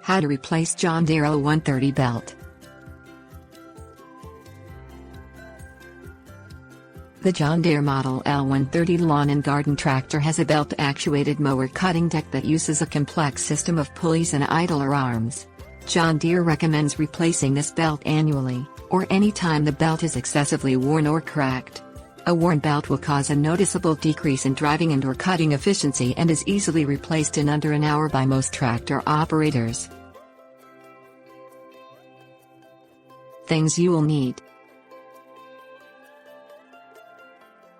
How to replace John Deere L130 belt. The John Deere model L130 lawn and garden tractor has a belt-actuated mower cutting deck that uses a complex system of pulleys and idler arms. John Deere recommends replacing this belt annually, or any time the belt is excessively worn or cracked. A worn belt will cause a noticeable decrease in driving and/or cutting efficiency and is easily replaced in under an hour by most tractor operators. Things you will need: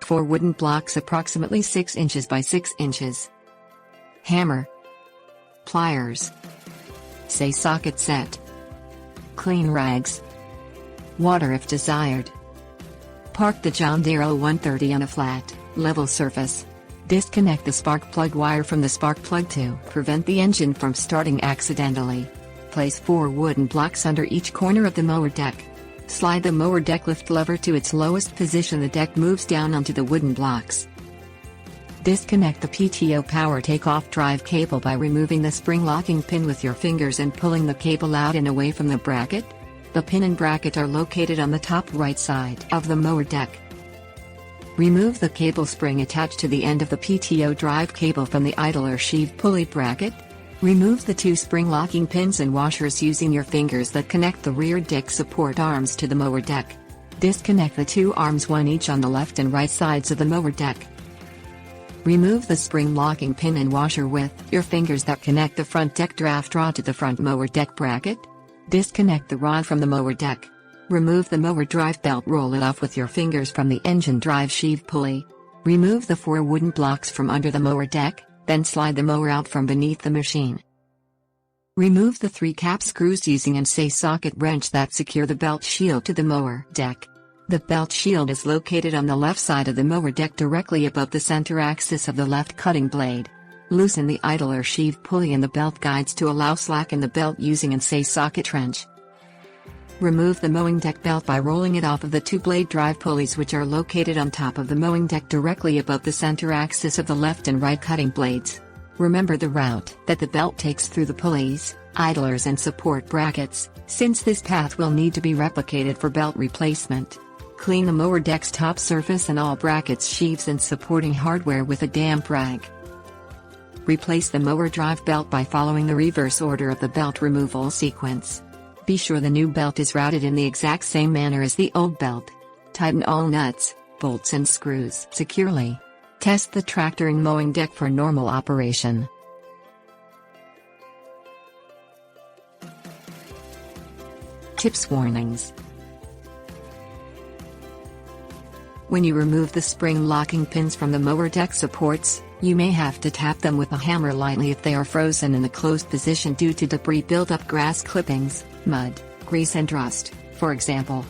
4 wooden blocks approximately 6 inches by 6 inches, hammer, pliers, socket set, clean rags, water if desired. Park the John Deere L130 on a flat, level surface. Disconnect the spark plug wire from the spark plug to prevent the engine from starting accidentally. Place 4 wooden blocks under each corner of the mower deck. Slide the mower deck lift lever to its lowest position. The deck moves down onto the wooden blocks. Disconnect the PTO power takeoff drive cable by removing the spring locking pin with your fingers and pulling the cable out and away from the bracket. The pin and bracket are located on the top right side of the mower deck. Remove the cable spring attached to the end of the PTO drive cable from the idler sheave pulley bracket. Remove the 2 spring locking pins and washers using your fingers that connect the rear deck support arms to the mower deck. Disconnect the 2 arms, one each on the left and right sides of the mower deck. Remove the spring locking pin and washer with your fingers that connect the front deck draft rod to the front mower deck bracket. Disconnect the rod from the mower deck. Remove the mower drive belt, roll it off with your fingers from the engine drive sheave pulley. Remove the 4 wooden blocks from under the mower deck, then slide the mower out from beneath the machine. Remove the 3 cap screws using an socket wrench that secure the belt shield to the mower deck. The belt shield is located on the left side of the mower deck directly above the center axis of the left cutting blade. Loosen the idler sheave pulley and the belt guides to allow slack in the belt using an socket wrench. Remove the mowing deck belt by rolling it off of the 2 blade drive pulleys, which are located on top of the mowing deck directly above the center axis of the left and right cutting blades. Remember the route that the belt takes through the pulleys, idlers and support brackets, since this path will need to be replicated for belt replacement. Clean the mower deck's top surface and all brackets, sheaves and supporting hardware with a damp rag. Replace the mower drive belt by following the reverse order of the belt removal sequence. Be sure the new belt is routed in the exact same manner as the old belt. Tighten all nuts, bolts and screws securely. Test the tractor and mowing deck for normal operation. Tips: warnings. When you remove the spring locking pins from the mower deck supports, you may have to tap them with a hammer lightly if they are frozen in a closed position due to debris buildup, grass clippings, mud, grease and rust, for example.